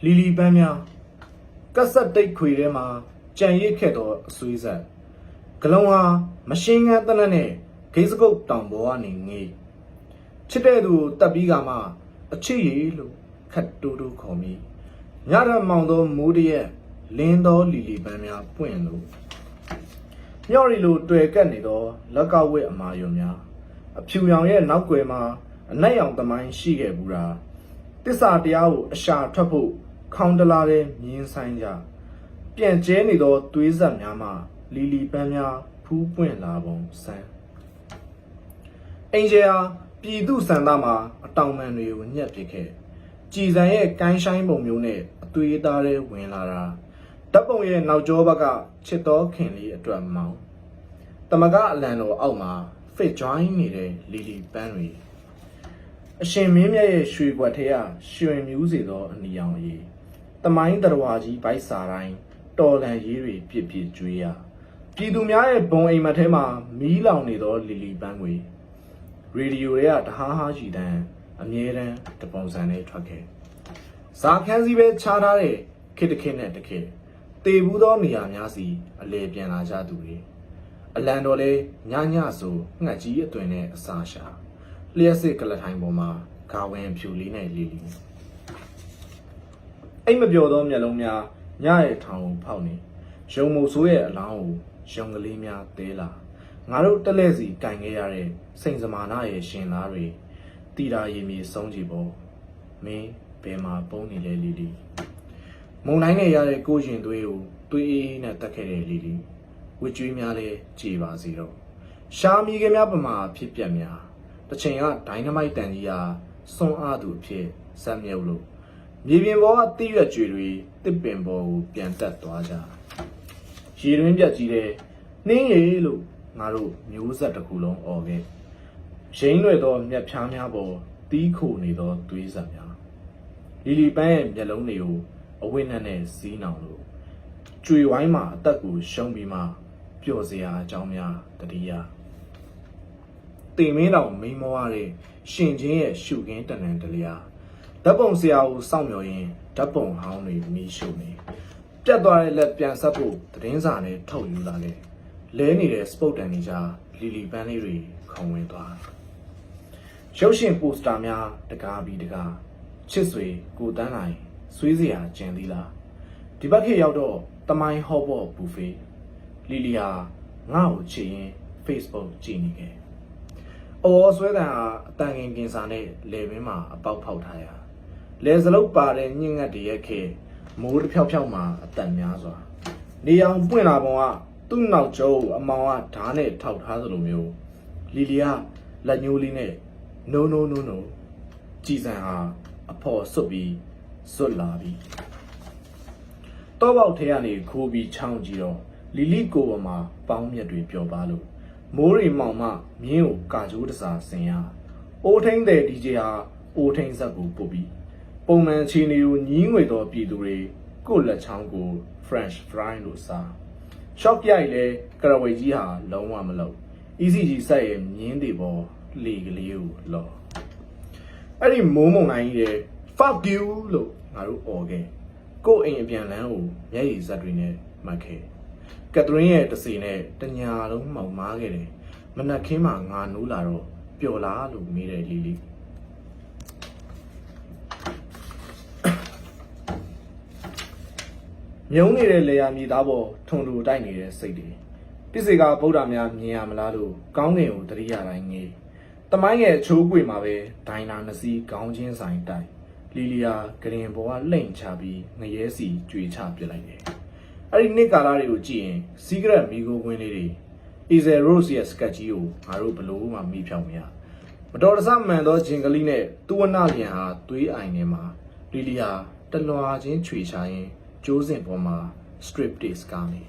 လီလီပန်းများကက်ဆက်တိတ်ခွေထဲမှာကြံရစ်ခဲ့သောအဆွေးဆက်ကလုံးဟာမရှင်းငန်းတနက်နဲ့ဂိတ်စကုတ်တောင်ပေါ်ကနေငေးချစ်တဲ့သူတက်ပြီးကမှအချစ်ရည်လို့ခတ်တိုးတိုးခေါ်မိညရမောင်သောမိုးတရက်လင်းသောလီလီပန်းများပွင့်လို့မြော်ရီလိုတွေ့ကပ်နေသောလက်ကဝက်အမာယုံများအဖြူရောင်ရဲ့နောက်ွယ်မှာအနက်ရောင်သမိုင်းရှိခဲ့ဘူးတာတစ္ဆာတရားကိုအရှာထွက်ဖို့ခေါင်းတလားတဲ့မြင်းဆိုင်ကြပြန်ကျဲနေသောသွေးဆက်များမှလီလီပန်းများဖူးပွင့်လာပုံစမ်းအင်ဂျယ်ဟာပြည်သူစံသားမှာအတောင်ပံတွေကိုညှက်ပစ်ခဲ့ကြည်စံရဲ့ကိုင်းဆိုင်ပုံမျိုးနဲ့အသွေးသားတွေဝင်လာတာဓာတ်ပုံရဲ့နောက်ကျောဘက်ကချစ်တော်ခင်လေးအတွက်မောင်းတမကအလံတော်အောက်မှာ fit join နေတဲ့လီလီပန်းတွေအရှင်မင်းမြတ်ရဲ့ရွှေကွက်ထဲကရွှင်မြူးစေသောအနီရောင်ရည်တမိုင်းတော်ဝါကြီးဗိုက်စာတိုင်းတော်လန်ရေးတွေပြစ်ပြစ်ကျွေးရပြည်သူများရဲ့ဘုံအိမ်မက်ထဲမှာမီးလောင်နေသောလီလီပန်းတွေရေဒီယိုတွေကတဟားဟားရှိတန်းအမြဲတမ်းတပုံစံနဲ့ထွက်ခဲ့ဇာခန်းစီပဲခြားထားတဲ့ခေတ်တစ်ခေတ်နဲ့တစ်ခေတ်တေဘူးသောနေရာများစီအလေပြန်လာကြသူတွေအလံတော်လဲညညဆိုငှက်ကြီးအသွင်နဲ့အစာရှာလျှက်စစ်ကလထိုင်ပေါ်မှာဂါဝင်ဖြူလေးနဲ့လီလီအိမ်မပြောသောမျက်လုံးများညရဲ့ထောင်ကိုဖောက်နေရုံမို့ဆိုးရဲ့အလောင်းကိုရုံကလေးများတဲလာငါတို့တက်လက်စီကင်ခဲ့ရတဲ့စိန်စမာနာရဲ့ရှင်သားတွေတီတာရည်မြေဆုံးကြည့်ပေါ်မင်းဘယ်မှာပုံနေလဲလီလီမုံတိုင်းနဲ့ရတဲ့ကိုရင်သွေးကိုသွေးအေးနဲ့တက်ခဲ့တဲ့လီလီဝစ်ကျွေးများလဲကြေပါစီတော့ရှာမီကများပမာဖြစ်ပြက်များတစ်ချိန်ကဒိုင်းနမိုက်တန်ကြီးဟာစွန့်အားသူအဖြစ်ဇက်မြုပ်လို့မြေပြင်ပေါ်ကတိရွက်ကြွေတွေတစ်ပင်ပေါ်ကိုပြန်တက်သွားကြရေတွင်းပြက်ကြီးတဲ့နှင်းရည်လို့ငါတို့မျိုးဆက်တစ်ခုလုံးអော်ခဲ့ရင်းရွယ်သောမြက်ဖြားများပေါ်တီးခိုနေသောသွေးဆက်များလီလီပန်းရဲ့မျက်လုံးတွေကိုအဝိနဲ့နဲ့စီးနှောင်လို့ကျွေဝိုင်းမှာအသက်ကိုရှုံးပြီးမှပျော်စရာအကြောင်းများတတိယတေမင်းတော်မိန်မောရတဲ့ရှင်ချင်းရဲ့ရှုခင်းတနန်တလျာဓာတ်ပုံဆရာကိုစောင့်မျှော်ရင်းဓာတ်ပုံဟောင်းတွေမီးရှို့နေပြတ်သွားတဲ့လက်ပြန်ဆက်ဖို့သတင်းစာနဲ့ထုတ်ယူလာခဲ့လဲနေတဲ့စပုတ်တန်တွေကြားလီလီပန်းလေးတွေခုံဝင်သွားရုပ်ရှင်ပိုစတာများတကားပြီးတကားချစ်ဆွေကိုတန်းနိုင်ဆွေးစရာကျန်သေးလားဒီဘက်ခေတ်ရောက်တော့တမိုင်းဟော့ဘော့ဘူဖေးလီလီဟာငါ့ကိုချစ်ရင် Facebook ကြည့်နေခဲ့အော်ဆွဲတန်ဟာအတန်ငင်ကင်စာနဲ့လေပင်မှာအပေါက်ဖောက်ထားရလေစလုတ်ပါတဲ့ညှင်းငတ်တည်းရဲ့ခေမိုးတစ်ဖြောက်ဖြောက်မှာအတန်များစွာနေအောင်ပွင့်လာပုံကသူ့နောက်ကျောအမောင်ကဓာတ်နဲ့ထောက်ထားသလိုမျိုးလီလီကလက်ညှိုးလေးနဲ့ no ကြည်စံဟာအဖော်စွတ်ပြီးစွတ်လာပြီးတော့ပေါက်ထဲကနေခိုးပြီးချောင်းကြည့်တော့လီလီကိုပေါ်မှာပေါင်းမြက်တွေပျော်ပါလို့မိုးရီမောင်မမြင်းကိုကာကျိုးတစားဆင်ရအိုးထိန်တဲ့ DJ ဟာအိုးထိန်ဇက်ကိုပုတ်ပြီးပုံမှန်ချီနေကိုညင်းငွေတော်ပြည်သူတွေကိုလက်ချောင်းကို French fry လို့စားရှော့ပြိုက်လဲကရဝေကြီးဟာလုံးဝမလုပ် ECG ဆက်ရဲ့မြင်းတွေပေါ်လေကလေးကိုလော်အဲ့ဒီမိုးမုံတိုင်းကြီးတဲ့ fuck you လို့ငါတို့អော်ခဲ့ကို့အိမ်အပြန်လန်းကိုမျက်ရည်ဇက်တွေနဲ့မှတ်ခဲ့ကက်သရင်းရဲ့တစီနဲ့တညာလုံးမှောင်မားခဲ့တယ်မနက်ခင်းမှာငါနိုးလာတော့ပျော်လားလို့မေးတယ်လီလီမြုံနေတဲ့လေယာမြေသားပေါ်ထုံတူတိုက်နေတဲ့စိတ်တွေတိစေကဗုဒ္ဓများမြင်ရမလားလို့ကောင်းကင်ကိုတရိယာတိုင်းငေးတမိုင်းရဲ့ချိုးကွေမှာပဲဒိုင်နာနှစ်စီးခေါင်းချင်းဆိုင်တိုက်လီလီယာဂရင်ပေါ်ကလှိမ့်ချပြီးငရဲစီကြွေချပစ်လိုက်တယ်အဲ့ဒီနှစ်ကာလာတွေကိုကြည့်ရင်စီကရက်မီဂိုကွင်းလေးတွေအီဇယ်ရို့စ်ရဲ့စကတ်ကြီးကိုငါတို့ဘလို့မှမိဖြောင်းမရမတော်တဆမှန်သောဂျင်ကလေးနဲ့သူဝနာလျံဟာသွေးအိုင်ထဲမှာလီလီယာတလွာချင်းချွေချရင်ကျိုးစင်ပေါ်မှာ strip disc ကားနေ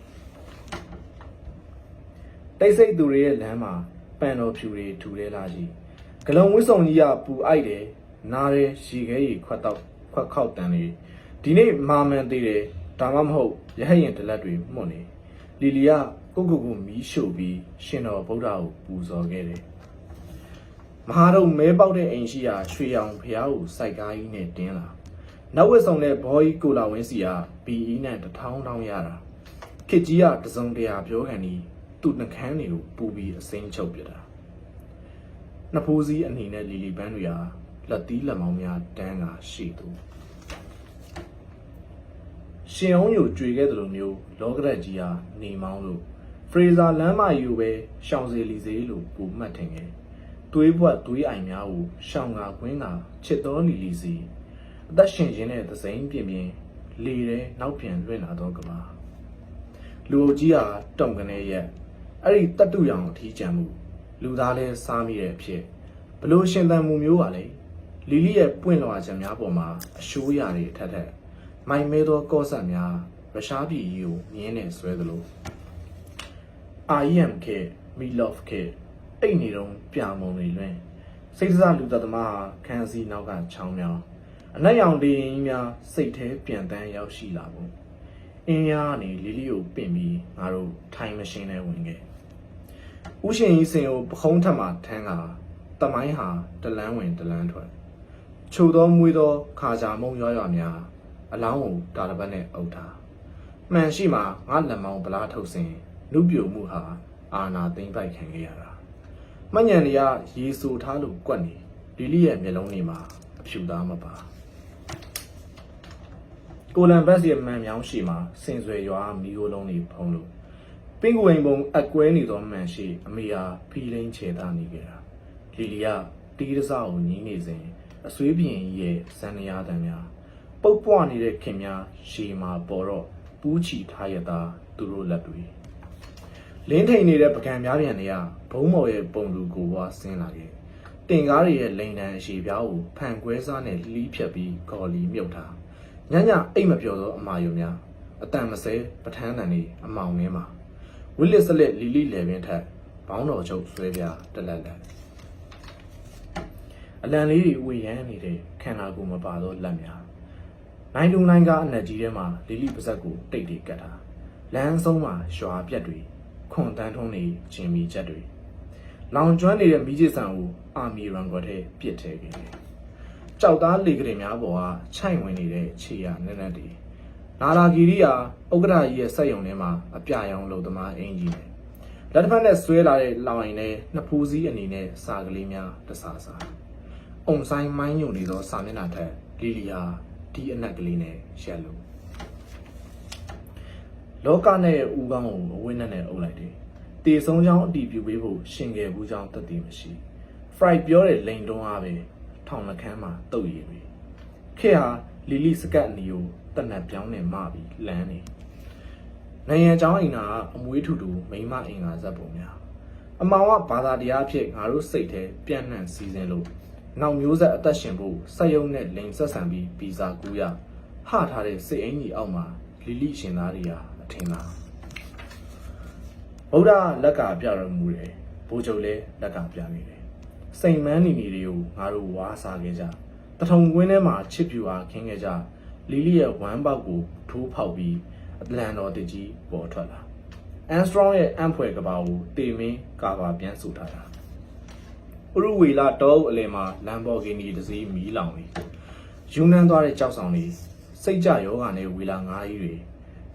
တိတ်ဆိတ်သူတွေရဲ့လမ်းမှာပန်တော်ဖြူတွေထူရဲလာကြီးဂလုံးဝစ်စုံကြီးကပူအိုက်တယ်နားရဲရှည်ခဲကြီးခွက်ခောက်တန်နေဒီနေ့မာမန်သေးတယ်ဒါမှမဟုတ်ရဟရင်တလက်တွေမှုန်နေလီလီကကိုမီးရှို့ပြီးရှင်တော်ဗုဒ္ဓကိုပူဇော်ခဲ့တယ်မဟာတို့မဲပေါက်တဲ့အိမ်ရှိရာရွှေရောင်ဖျားကိုစိုက်ကားကြီးနဲ့တင်းလာ နောက်ဝက်ဆောင်တဲ့ဘော်ကြီးကိုလာဝင်းစီက BE နဲ့1000ရတာခစ်ကြီးကတစုံတရာပြောခံပြီးသူ့နှကန်းတွေကိုပူပြီးအစိမ်းချုပ်ပြတာနှစ်ဖိုးစည်းအနေနဲ့လီလီပန်းတွေဟာလက်သီးလက်မောင်းများတန်းကရှိသူရှင်အောင်ကိုကြွေခဲ့တယ်လို့မျိုးလောကရက်ကြီးဟာနေမောင်းလို့ဖရေဇာလမ်းမကြီးကိုပဲရှောင်စီလီစေလို့ပူမှတ်ထင်ခဲ့သွေးပွက်သွေးအိုင်များကိုရှောင်ကကွင်းကချစ်တော်လီလီစီအသက်ရှင်ခြင်းနဲ့သစိမ်းပြင်းပြင်းလေထဲနောက်ပြန်လွင့်လာတော့ကပါလူအုပ်ကြီးဟာတုံကနေရက်အဲ့ဒီတတ်တူရောင်အထီးကျန်မှုလူသားလဲစားမိတဲ့အဖြစ်ဘလို့ရှင်သန်မှုမျိုးပါလေလီလီရဲ့ပွင့်လွှာချက်များပေါ်မှာအရှိုးရတွေထက်ထက်မိုင်မဲသောကော့ဆက်များရုရှားပြည်ကြီးကိုမြင်းနဲ့ဆွဲသလို IM ခေ Milov ခေအိတ်နေတော့ပြမုံတွေလွင်စိတ်စားလူသက်သမားဟာခန်းစီနောက်ကချောင်းမြောင်းအနက်ရောင်လေရင်ကြီးများစိတ်ထဲပြန်တန်းရောက်ရှိလာပုံအင်းရားကနေလီလီကိုပင့်ပြီးငါတို့ထိုင်မရှင်နဲ့ဝင်ခဲ့ဥရှင်ကြီးစင်ကိုပခုံးထက်မှထမ်းကတမိုင်းဟာတလန်းဝင်တလန်းထွက်ချိုသောမွေးသောခါကြမုံရွာများအလောင်းကိုတာတပတ်နဲ့အုပ်ထားမှန်ရှိမှငါလက်မောင်းဗလားထုတ်စဉ်လူပြိုမှုဟာအာနာသိမ့်ပိုက်ခံခဲ့ရတာမညံတွေကရေဆူထားလို့ကွက်နေလီလီရဲ့မျက်လုံးတွေမှာအဖြူသားမပါကိုလံဘတ်ရဲ့မှန်မြောင်းရှိမှာစင်ဆွေရွာမီးကိုလုံးတွေဖုံးလို့ပင်ကိုအိမ်ပုံအကွဲနေသောမှန်ရှိအမေဟာဖီလိန်ချေသားနေခဲ့တာလီလီကတီးတစားကိုညီးနေစဉ်အဆွေးပြင်းကြီးရဲ့ဇန်နရာတံများပုတ်ပွားနေတဲ့ခင်များရှည်မှာပေါ်တော့ပူးချီထားရတာသူတို့လက်တွေလင်းထိန်နေတဲ့ပကံများပြန်တွေကဘုံမော်ရဲ့ပုံလူကိုဝါဆင်းလာခဲ့တင်ကားတွေရဲ့လိန်တန်အရှိပြားကိုဖန်ကွဲစားနဲ့လီးဖြတ်ပြီးခေါ်လီမြုပ်ထားညညအိတ်မပြောသောအမာယုံများအတန်မစဲပထန်းတန်တွေအမောင်ထဲမှာဝိလစ်စလက်လီလီလေပင်ထက်ဘောင်းတော်ချုပ်ဆွဲပြတလက်လက်အလံလေးတွေဝေရမ်းနေတဲ့ခန္ဓာကိုယ်မပါသောလက်များနိုင်လူနိုင်ကအနက်ကြီးထဲမှာလီလီပါဇက်ကိုတိတ်တိတ်ကတ်တာလမ်းဆုံးမှာရွာပြက်တွေခွန်တန်းထုံးနေချင်းမီချက်တွေလောင်ကျွမ်းနေတဲ့မိကျဆန်ကိုအာမီရန်ကွက်ထဲပြစ်ထဲခဲ့တယ်ကြောက်သားလေကလေးများပေါ်ကခြိုက်ဝင်နေတဲ့ခြေရနက်နက်တွေနာလာဂီရီယာဥက္ကဋ္ဌကြီးရဲ့စက်ရုံထဲမှာအပြရောင်လုံသမားအင်ကြီးနဲ့လက်တစ်ဖက်နဲ့ဆွဲလာတဲ့လောင်ရင်နဲ့နှစ်ဖူးစည်းအနေနဲ့စာကလေးများတစားစားအုံဆိုင်မိုင်းညုံနေသောစာမျက်နှာထက်လီလီယာဒီအနက်ကလေးနဲ့ရက်လို့လောကနဲ့ဦးကောင်းကိုအဝင်းနဲ့အုပ်လိုက်တယ်တေဆုံးချောင်းအတီးပြူပေးဖို့ရှင်ငယ်ဘူးချောင်းတသက်မရှိ fry ပြောတဲ့လိန်တွန်းအားပဲထောင်နှခမ်းမှာတုတ်ရည်ပြီခေဟာလီလီစကတ်အနီကိုတနတ်ပြောင်းနေမှပြီးလမ်းနေနိုင်ငံเจ้าအိမ်နာကအမွေးထူထူမိမအင်္ဂါဇက်ပုံများအမောင်ကဘာသာတရားဖြစ်ငါတို့စိတ်ထဲပြန့်နှံ့စီစဉ်လို့နောက်မျိုးဆက်အသက်ရှင်ဖို့စက်ရုံနဲ့လိန်ဆက်ဆံပြီးဗီဇာကူးရဟထားတဲ့စိတ်အင်ကြီးအောက်မှာလီလီရှင်သားတွေဟာအထင်လားဗုဒ္ဓလက်ကပြတော်မူတယ်ဘိုးချုပ်လည်းလက်ကပြနေတယ်စိန်မန်းနေနေတွေကိုငါတို့ဝါစားခဲ့ကြတထုံကွင်းထဲမှာချစ်ပြူအားခင်းခဲ့ကြလီလီရဲ့ဝမ်းပေါက်ကိုထိုးဖောက်ပြီးအလန်တော်တကြီးပေါ်ထွက်လာအန်စထရောင်းရဲ့အံဖွယ်ကဘာကိုတေမင်းကာဘာပြန်ဆူထားတာဥရုဝေလာတောအလယ်မှာလမ်ဘော်ဂီနီတစ်စီးမီးလောင်နေယူနန်းသွားတဲ့ကြောက်ဆောင်တွေစိတ်ကြယောဂနဲ့ဝေလာငါးကြီးတွေ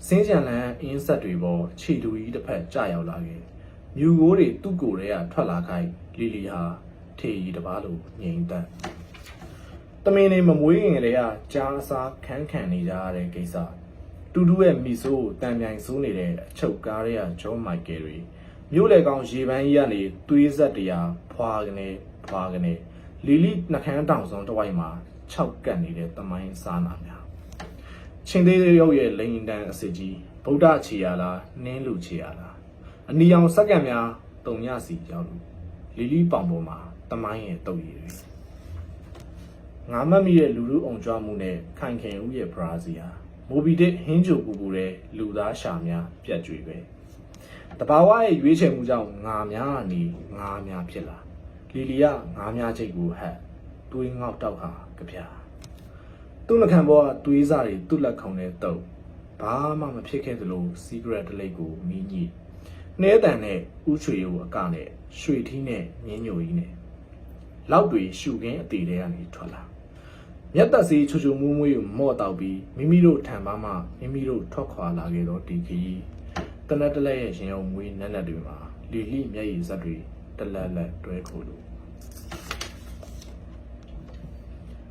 စင်းကြံလန်းအင်းဆက်တွေပေါ်ခြေတူကြီးတစ်ဖက်ကျရောက်လာခဲ့မြူကိုတွေသူ့ကိုယ်ထဲကထွက်လာခိုင်းလီလီဟာထေရီတစ်ပါးလိုငြိမ်သက်တမင်းနေမမွေးခင်ကလေးကကြားအစားခန်းခံနေကြရတဲ့ကိစ္စတူတူရဲ့မီဆိုးကိုတန်ပြိုင်ဆိုးနေတဲ့အချုပ်ကားတွေကဂျောမိုက်ကယ်တွေမြို့လေကောင်ရေပန်းကြီးကနေသွေးဆက်တရားဖွာကနေလီလီနှခမ်းတောင်စုံတစ်ဝိုက်မှာ6ကတ်နေတဲ့တမိုင်းစားနာများချင်းသေးသေးရုပ်ရဲ့လိန်တန်အစစ်ကြီးဗုဒ္ဓခြေရလားနင်းလူခြေရလားအနီအောင်စက္ကန့်များတုံညစီရောက်လို့လီလီပေါင်ပေါ်မှာတမိုင်းရဲ့တုပ်ရည်တွေငါမတ်မိရဲ့လူလူအောင်ကြွမှုနဲ့ခိုင်ခင်ဦးရဲ့ဘရာဇီယာမိုဘီတစ်ဟင်းချိုပူပူတဲ့လူသားရှာများပြတ်ကြွေပဲတဘာဝရဲ့ရွေးချယ်မှုကြောင့်ငါများကနေငါများဖြစ်လာလီလီကငါများချိတ်ကိုဟက်တွေးငေါက်တောက်ဟာကြပြသူ့နှခံဘောကတွေးစားတွေသူ့လက်ခုံနဲ့တုပ်ဘာမှမဖြစ်ခဲ့သလိုစီဂရက်တလိပ်ကိုမီးညိနှဲတန်နဲ့ဥချွေကိုအကနဲ့ရွှေထီးနဲ့မြင်းညိုကြီးနဲ့လောက်တွေရှုခင်းအသေးတွေကနေထွက်လာ မြတ်သက်စီချူချူမူးမွေးကိုမော့တောက်ပြီးမိမိတို့ထံပါမှမိမိတို့ထွက်ခွာလာခဲ့တော့ဒီခရီးတနက်တလက်ရဲ့ရင်အောင်မွေးနက်နက်တွေမှာလီလီမျက်ရည်ဇက်တွေတလက်လက်တွဲခိုးလို့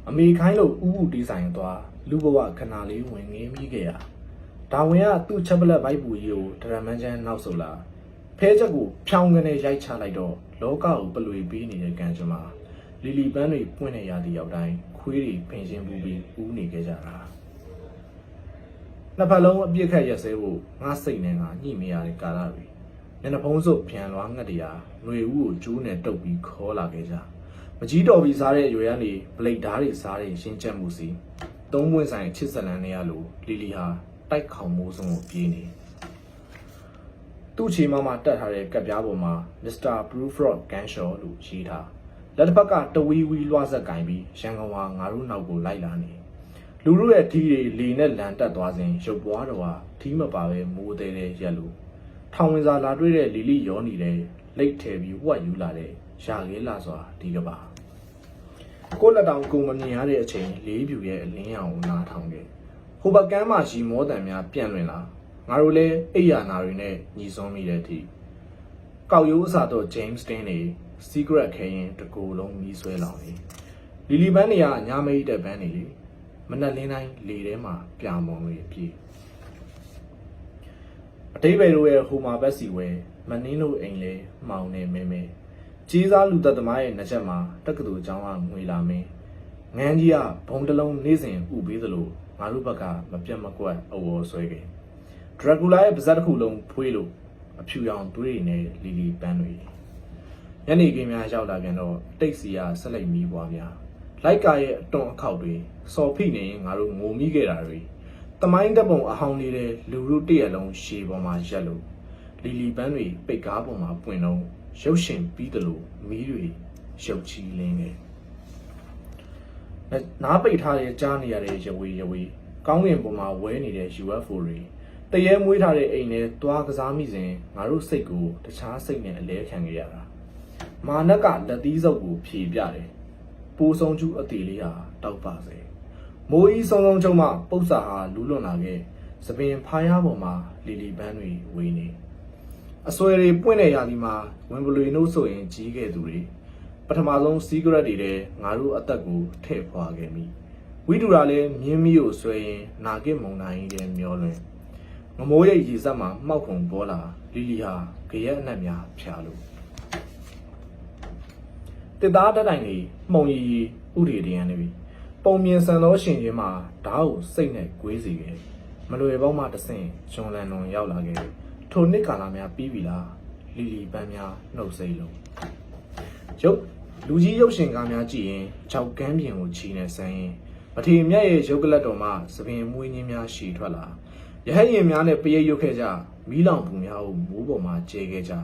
အမေခိုင်းလို့ဥဥတီးဆိုင်သွားလူဘဝခဏလေးဝင်ငင်းမိခဲ့ရဒါဝင်ကသူ့ချက်ပလက်ဘိုက်ပူကြီးကိုဒရမန်ချမ်းနောက်ဆုတ်လာဖဲချက်ကိုဖြောင်းကနေရိုက်ချလိုက်တော့လောကကိုပလွေပေးနေတဲ့ကံကြမ္မာလီလီပန်းတွေပွင့်နေရသည့်ရောက်တိုင်းခွေးတွေဖင်ရှင်းပူပြီးဦးနေခဲ့ကြတာနှစ်ဖက်လုံးအပြစ်ခတ်ရက်စဲဖို့ငါစိတ်နဲ့ငါညှိမရတဲ့ကာလတွေမျက်နှာဖုံးစုပ်ပြန်လွားငှက်တရားຫນွေဦးကိုကျိုးနဲ့တုပ်ပြီးခေါ်လာခဲ့ကြမကြီးတော်ပြီးစားတဲ့အရွယ်ကနေပလိတ်ဓာတ်တွေစားတဲ့ရှင်းချက်မှုစီသုံးပွင့်ဆိုင်ချစ်စလန်နေရလို့လီလီဟာတိုက်ခေါင်မိုးစုံကိုပြေးနေသူ့ချီမမတက်ထားတဲ့ကပ်ပြားပေါ်မှာ Mr. Bruford Ganshaw လို့ရေးထားလက်တစ်ဖက်ကတဝီဝီလွှဆက်ကင်ပြီးရန်ကုန်ဟာငါတို့နောက်ကိုလိုက်လာနေလူတို့ရဲ့ထီးတွေလေနဲ့လန်တက်သွားစဉ်ရုပ်ပွားတော်ဟာထီးမပါပဲမိုးသေးတဲ့ရက်လို့ထောင်ဝင်စာလာတွေ့တဲ့လီလီရောနေတဲ့လိတ်ထဲပြီးဝတ်ယူလာတဲ့ရာခဲလာစွာဒီကပါကိုလက်တောင်ကိုမမြင်ရတဲ့အချိန်လေးပြူရဲ့အလင်းရောင်နားထောင်ခဲ့ဟိုဘကမ်းမှာရီမောတန်များပြန့်လွင်လာငါတို့လည်းအိယာနာတွေနဲ့ညီစွန်းမိတဲ့အထိကောက်ရိုးအစာတော့ James Dean နေ Secret ခဲရင်တကူလုံးမီးဆွဲလောင်နေလီလီပန်းတွေကညာမိတ်တဲ့ပန်းတွေလေမနက်လင်းတိုင်းလေထဲမှာပြာမုံတွေပြေးအတိတ်ဘယ်လိုရဲ့ဟိုမှာဘက်စီဝဲမနှင်းလို့အိမ်လေမှောင်နေမဲမဲကြီးစားလူသက်သမားရဲ့နှချက်မှာတက္ကသိုလ်ကျောင်းကငွေလာမင်းငန်းကြီးကဘုံတလုံးနေစဉ်ဥပေးသလိုငါတို့ဘက်ကမပြတ်မကွက်အဝေါ်ဆွဲခဲ့ဒရဂူလာရဲ့ပါဇက်တစ်ခုလုံးဖွေးလို့အဖြူရောင်သွေးတွေနဲ့လီလီပန်းတွေညနေခင်းများရောက်လာပြန်တော့တိတ်စီရဆက်လိုက်မီးပွားများလိုက်ကာရဲ့အတွန်းအခောက်တွေစော်ဖိနေရင်ငါတို့ငိုမိခဲ့တာတွေတမိုင်းတပ်ပုံအဟောင်းနေတဲ့လူတို့တရက်လုံးရှေပေါ်မှာရက်လို့လီလီပန်းတွေပိတ်ကားပေါ်မှာပွင့်တော့ရုပ်ရှင်ပြီးတယ်လို့မီးတွေရုပ်ချီလင်းနေနားပိတ်ထားတဲ့ကြားနေရတဲ့ရဝေကောင်းကင်ပေါ်မှာဝဲနေတဲ့ UFO တွေတရေမွေးထားတဲ့အိမ်နဲ့တွားကစားမိစဉ်ငါတို့စိတ်ကိုတခြားစိတ်နဲ့အလဲခံခဲ့ရတာမာနက်ကလက်သီးစုပ်ကိုဖြေပြတယ်ပိုးဆုံးကျူးအသေးလေးဟာတောက်ပါစေမိုးကြီးဆုံးချုံမှပု္ပ္ပာဟာလူးလွန်လာခဲ့သပင်ဖားရပေါ်မှာလီလီပန်းတွေဝေးနေအဆွဲတွေပွင့်နေရသည်မှာဝင်ပလွေနှုတ်ဆိုရင်ကြီးခဲ့သူတွေပထမဆုံး secret တွေတဲ့ငါတို့အသက်ကိုထည့်ဖွာခဲ့မိဝိတူရာလည်းမြင်းမီကိုဆွဲရင်နာကစ်မုံတိုင်းရဲ့မျောလွင်ငမိုးရိပ်ရေစက်မှာမှောက်ခုံပေါ်လာလီလီဟာကြရက်အနှက်များဖြာလို့တစ်သားတက်တိုင်ကြီးမှုံရီဥဒေတရန်နေပြီပုံမြင်ဆန်သောရှင်ချင်းမှာဓာတ်ကိုစိတ်နဲ့ကွေးစီခဲ့မလွယ်ပေါင်းမှတဆင့်ဂျွန်လန်လွန်ရောက်လာခဲ့ထိုနှစ်ကာလများပြီးပြီလားလီလီပန်းများနှုတ်စိမ့်လုံးရုပ်လူကြီးရုပ်ရှင်ကားများကြည့်ရင်ခြောက်ကမ်းပြင်ကိုချီနေဆန်းရင်မထေမြတ်ရဲ့ရုပ်ကလတ်တော်မှသပင်မွေးခြင်းများရှည်ထွက်လာရဟရင်များနဲ့ပရိတ်ရုပ်ခဲ့ကြမီးလောင်ပူများကိုမိုးပေါ်မှာကျဲခဲ့ကြ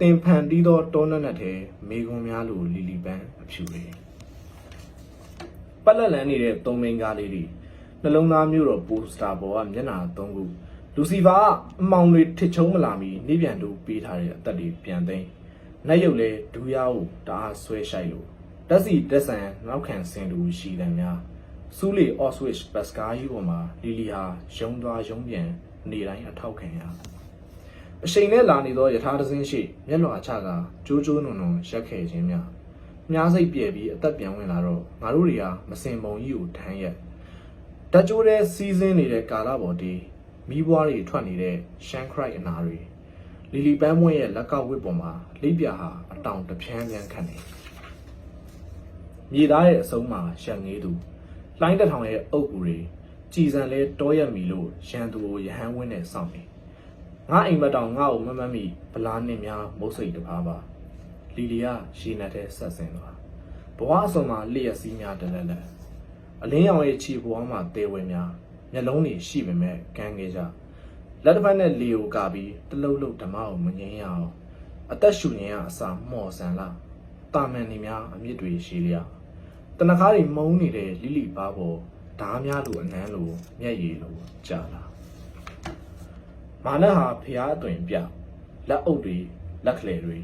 တင်ဖန်တီးသောတောနက်နက်ထဲမေကွန်များလိုလီလီပန်းအဖြူတွေပတ်လက်လန်းနေတဲ့သုံးမင်းကားလေးတွေနှလုံးသားမျိုးတော်ပိုစတာပေါ်ကမျက်နှာသုံးခုလူစီဖာအမောင်တွေထစ်ချုံမလာမီနေပြန်တို့ပေးထားတဲ့အသက်တွေပြန်သိမ်းနတ်ရုပ်လဲဒူးရားကိုတအားဆွဲရှိုက်လို့တက်စီတက်ဆန်နောက်ခံစင်တူရှိတယ်များစူးလီအော့စဝစ်ဘတ်စကားကြီးပေါ်မှာလီလီဟာရုံသွားရုံပြန်နေတိုင်းအထောက်ခံရအချိန်နဲ့လာနေသောယထာတစင်းရှိမျက်လွှာချကကျိုးကျိုးနုံနုံရက်ခဲ့ခြင်းများမြားစိတ်ပြဲပြီးအသက်ပြန်ဝင်လာတော့ငါတို့တွေကမစင်ပုံကြီးကိုထမ်းရက်ဓာတ်ကြိုးတဲ့စီးစင်းနေတဲ့ကာလပေါ်တီးမီးပွားတွေထွက်နေတဲ့ရှန်ခရိုက်အနာတွေလီလီပန်းမွေးရဲ့လက်ကောက်ဝစ်ပေါ်မှာလိပ်ပြဟာအတောင်တပြန်းခတ်နေမြေသားရဲ့အစုံးမှာရှန်ငေးသူလိုင်းတထောင်ရဲ့အုပ်ကူတွေကြည်စံလဲတောရက်မီလို့ရန်သူကိုရဟန်းဝင်းနဲ့စောင့်နေငါအိမ်မတောင်ငါ့ကိုမမမိဗလာနဲ့များမုတ်စိတ်တပါးပါလီလီယာရှည်နေတဲ့ဆက်စင်သွားဘဝအစုံမှာလျက်စီးများတလက်လက်အလင်းရောင်ရဲ့ခြေဘဝမှာတဲဝဲများမျက်လုံးတွေရှိပေမဲ့ကန်းခဲ့ကြလက်တစ်ဖက်နဲ့လီကိုကပြီးတလုတ်လုတ်ဓမ္မကိုမငင်းရအောင်အသက်ရှူနေရအစာမော့ဆန်လာတာမန်နေများအမြင့်တွေရှိလျာတနခါးတွေမုံနေတဲ့လိလိပါပေါ်ဓားများလိုအနှမ်းလိုမျက်ရည်လိုကြာလာမာနဟာဖျားအသွင်ပြလက်အုပ်တွေလက်ကလေးတွေ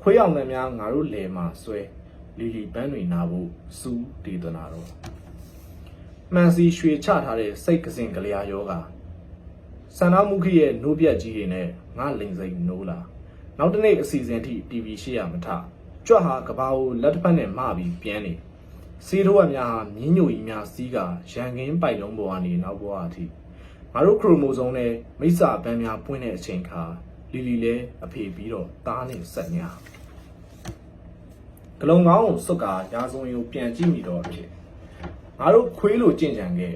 ခွေးအောင်နှံများငါတို့လယ်မှာဆွဲလီလီပန်းတွေနာဖို့စူးဒေသနာတော့ မှန်စီရွှေချထားတဲ့စိတ်ကစင်ကလျာယောဂဆန္ဒမှုခိရဲ့နိုးပြက်ကြီးတွေနဲ့ငါလိန်စိန်နိုးလာနောက်တစ်နေ့အစီအစဉ်ထိ TV ရှိရမထကြွဟာကဘာကိုလက်တစ်ဖက်နဲ့မပြီးပြန်နေစီးတော့များမြင်းညိုကြီးများစီးကရန်ကင်းပိုက်လုံးပေါ်ကနေနောက်ဘဝအထိငါတို့ခရိုမိုဇုံနဲ့မိစ္ဆာပန်းများပွင့်တဲ့အချိန်ခါလီလီလဲအဖေပြီးတော့သားနဲ့ဆက်ညာဂလုံကောင်းကိုစွတ်ကာရာဇုံကိုပြန်ကြည့်မိတော့အဖြစ်ငါတို့ခွေးလိုကြင်ကြံခဲ့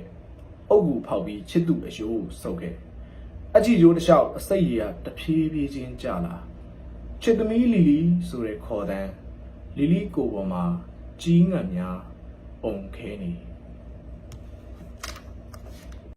အုတ်ကူဖောက်ပြီးချစ်သူအယိုးစုပ်ခဲ့အကြည့်ရိုးတစ်လျှောက်အစိတ်ရည်ကတဖြည်းဖြည်းချင်းကျလာချစ်သမီးလီလီဆိုတဲ့ခေါ်တန်းလီလီကိုပေါ်မှာကြီးငတ်များပုံခဲနေ